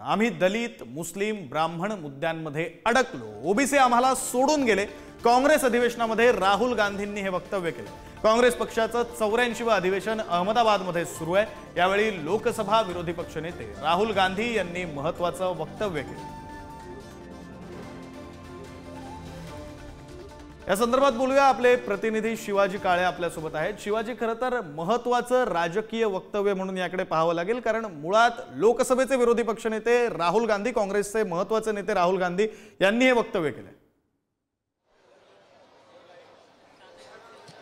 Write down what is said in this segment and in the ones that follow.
आम्ही दलित मुस्लिम ब्राह्मण मुद्द्यांमध्ये अडकलो, ओबीसी आम्हाला सोडून गेले। काँग्रेस अधिवेशनामध्ये राहुल गांधींनी हे वक्तव्य केले। काँग्रेस पक्षाचं 84वे अधिवेशन अहमदाबादमध्ये सुरू आहे। यावेळी लोकसभा विरोधी पक्षनेते राहुल गांधी यांनी महत्त्वाचं वक्तव्य केलं। या संदर्भात बोलूया, आपले प्रतिनिधी शिवाजी काळे आपल्या सोबत आहेत। शिवाजी, खरं तर महत्त्वाचं राजकीय वक्तव्य म्हणून याकडे पाहावं लागेल, कारण मुळात लोकसभेचे विरोधी पक्षनेते राहुल गांधी, काँग्रेसचे महत्त्वाचे नेते राहुल गांधी यांनी हे वक्तव्य केले।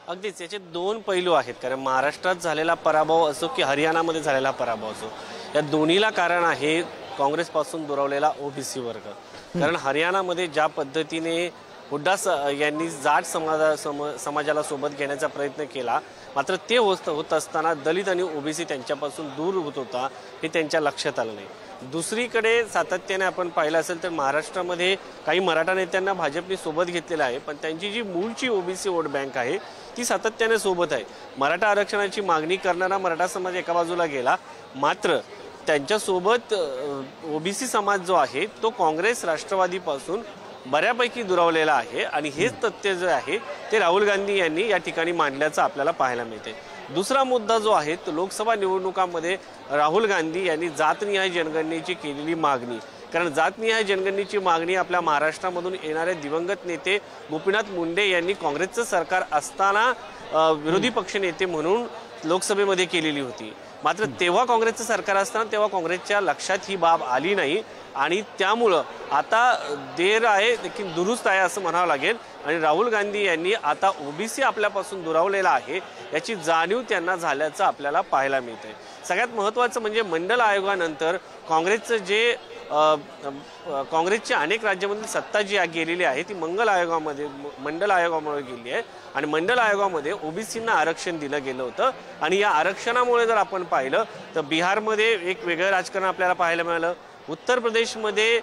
अगदीच याचे दोन पैलू आहेत, कारण महाराष्ट्रात झालेला पराभव असो की हरियाणामध्ये झालेला पराभव असो, या दोन्हीला कारण आहे काँग्रेसपासून दुरावलेला ओबीसी वर्ग। कारण हरियाणामध्ये ज्या पद्धतीने हुड्डा यांनी जाट समाजाला सोबत घेण्याचा प्रयत्न केला, मात्र ते होत असताना दलित आणि ओबीसी त्यांच्यापासून दूर होत होता हे त्यांच्या लक्षात आलं नाही। दुसरीकडे सातत्याने आपण पाहिलं असेल तर महाराष्ट्रामध्ये काही मराठा नेत्यांना भाजपने सोबत घेतलेलं आहे, पण त्यांची जी मूळची ओबीसी वोट बँक आहे ती सातत्याने सोबत आहे। मराठा आरक्षणाची मागणी करणारा मराठा समाज एका बाजूला गेला, मात्र त्यांच्यासोबत ओबीसी समाज जो आहे तो काँग्रेस राष्ट्रवादीपासून बऱ्यापैकी दुरावलेला आहे। आणि हेच तथ्य जे आहे ते राहुल गांधी यांनी या ठिकाणी मांडल्याचं आपल्याला पाहायला मिळते। दुसरा मुद्दा जो आहे तो लोकसभा निवडणुकांमध्ये राहुल गांधी यांनी जातनिहाय जनगणनेची केलेली मागणी, कारण जातनिहाय जनगणनेची मागणी आपल्या महाराष्ट्रामधून येणारे दिवंगत नेते गोपीनाथ मुंडे यांनी काँग्रेसचं सरकार असताना विरोधी पक्षनेते म्हणून लोकसभेमध्ये केलेली होती, मात्र तेव्हा काँग्रेसचं सरकार असताना तेव्हा काँग्रेसच्या लक्षात ही बाब आली नाही आणि त्यामुळं आता देर आहे लेकिन दुरुस्त आहे असं म्हणावं लागेल। आणि राहुल गांधी यांनी आता ओबीसी आपल्यापासून दुरावलेला आहे याची जाणीव त्यांना झाल्याचं आपल्याला पाहायला मिळतंय। सगळ्यात महत्त्वाचं म्हणजे मंडल आयोगानंतर काँग्रेसचं जे काँग्रेसची अनेक राज्यांमधील सत्ता जी गेलेली आहे ती मंडल आयोगामुळे गेली आहे आणि मंडल आयोगामध्ये ओबीसींना आरक्षण दिलं गेलं होतं। आणि या आरक्षणामुळे जर आपण पाहिलं तर बिहारमध्ये एक वेगळं राजकारण आपल्याला पाहायला मिळालं, उत्तर प्रदेशमध्ये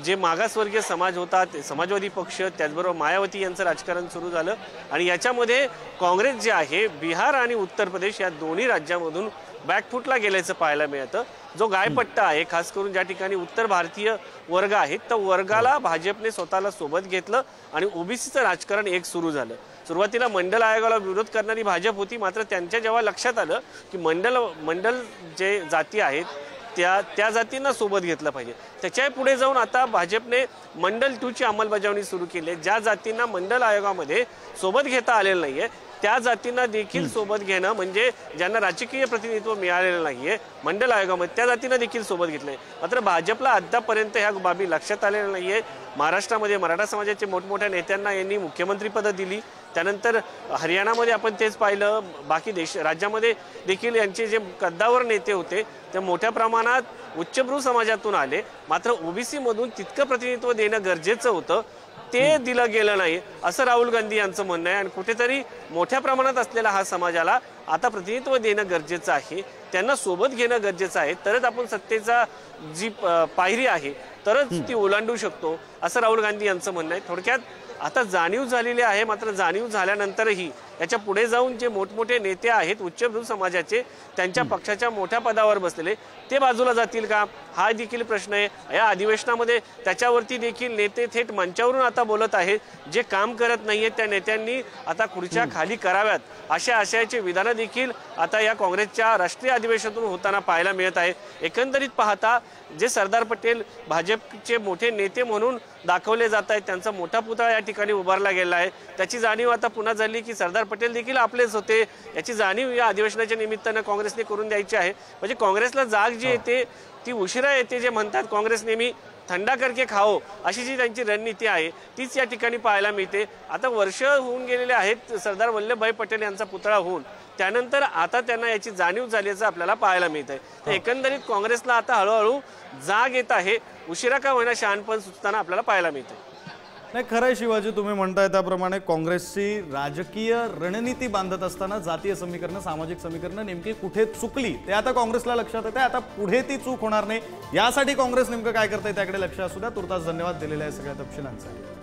जे मागासवर्गीय समाज होता ते समाजवादी पक्ष, त्याचबरोबर मायावती यांचं राजकारण सुरू झालं आणि याच्यामध्ये काँग्रेस जे आहे बिहार आणि उत्तर प्रदेश या दोन्ही राज्यांमधून बॅकफुटला गेल्याचं पाहायला मिळतं। जो गायपट्टा आहे खास करून ज्या ठिकाणी उत्तर भारतीय वर्ग आहेत त्या वर्गाला भाजपने स्वतःला सोबत घेतलं आणि ओबीसीचं राजकारण एक सुरू झालं। सुरुवातीला मंडल आयोगाला विरोध करणारी भाजप होती, मात्र त्यांच्या जेव्हा लक्षात आलं की मंडल जे जाती आहेत त्या जातींना सोबत घेतलं पाहिजे, त्याच्या पुढे जाऊन आता भाजपने मंडल 2 ची अंमलबजावणी सुरू केली आहे। ज्या जातींना मंडल आयोगामध्ये सोबत घेता आलेलं नाहीये त्या जातींना देखील सोबत घेणं, म्हणजे ज्यांना राजकीय प्रतिनिधित्व मिळालेलं नाहीये मंडल आयोगामध्ये त्या जातींना देखील सोबत घेतलंय। मात्र भाजपला अद्यापर्यंत ह्या बाबी लक्षात आलेल्या नाहीये। महाराष्ट्रामध्ये मराठा समाजाचे मोठमोठ्या नेत्यांना यांनी मुख्यमंत्रीपदं दिली, त्यानंतर हरियाणामध्ये आपण तेच पाहिलं, बाकी राज्यामध्ये देखील यांचे जे कद्दावर नेते होते ते मोठ्या प्रमाणात उच्चभ्रू समाजातून आले, मात्र ओबीसी मधून तितकं प्रतिनिधित्व देणं गरजेचं होतं ते दिलं गेलं नाही असं राहुल गांधी यांचं म्हणणं आहे। आणि कुठेतरी मोठ्या प्रमाणात असलेला हा समाजाला आता प्रतिनिधित्व देणं गरजेचं आहे, त्यांना सोबत घेणं गरजेचं आहे, तरच आपण सत्तेचा जी पायरी आहे तरच ती ओलांडू शकतो असं राहुल गांधी यांचं म्हणणं आहे। थोडक्यात आता जाणीव झालेली आहे, मात्र जाणीव झाल्यानंतरही याच्या पुढे जाऊन जे मोठमोठे नेते आहेत उच्चभ्रू समाजाचे त्यांच्या पक्षाच्या मोठ्या पदावर बसलेले ते बाजूला जातील का हा देखील प्रश्न आहे। या अधिवेशनामध्ये त्याच्यावरती देखील नेते थेट मंचावरून आता बोलत आहेत, जे काम करत नाहीये त्या नेत्यांनी आता खुर्च्या खाली कराव्यात अशा आशयाचे विधानं देखील आता या काँग्रेसच्या राष्ट्रीय अधिवेशनातून होताना पाहायला मिळत आहे। एकंदरीत पाहता जे सरदार पटेल भाजपचे मोठे नेते म्हणून दाखवले जात आहेत त्यांचा मोठा पुतळा या ठिकाणी उभारला गेला आहे, त्याची जाणीव आता पुन्हा झाली की सरदार पटेल देखील आपलेच होते याची जाणीव या अधिवेशनाच्या निमित्तानं काँग्रेसने करून द्यायची आहे। म्हणजे काँग्रेसला जाग जी येते ती उशिरा येते, जे म्हणतात काँग्रेस नेहमी थंडा करके खाओ अशी जी त्यांची रणनीती आहे तीच या ठिकाणी पाहायला मिळते। आता वर्ष होऊन गेलेले आहेत सरदार वल्लभभाई पटेल यांचा पुतळा होऊन, त्यानंतर आता त्यांना याची जाणीव झाल्याचं आपल्याला पाहायला मिळतंय। तर एकंदरीत काँग्रेसला आता हळूहळू जाग येत आहे, उशिरा का होईना शहाणपण सुचताना आपल्याला पाहायला मिळतंय। नाही, खरंय शिवाजी, तुम्ही म्हणताय त्याप्रमाणे काँग्रेसची राजकीय रणनीती बांधत असताना जातीय समीकरणं सामाजिक समीकरणं नेमकी कुठे चुकली ते आता काँग्रेसला लक्षात येते। आता पुढे ती चूक होणार नाही यासाठी काँग्रेस नेमकं काय करते त्याकडे लक्ष असू द्या। तुर्तास धन्यवाद दिलेल्या सगळ्या तपशिलांसाठी।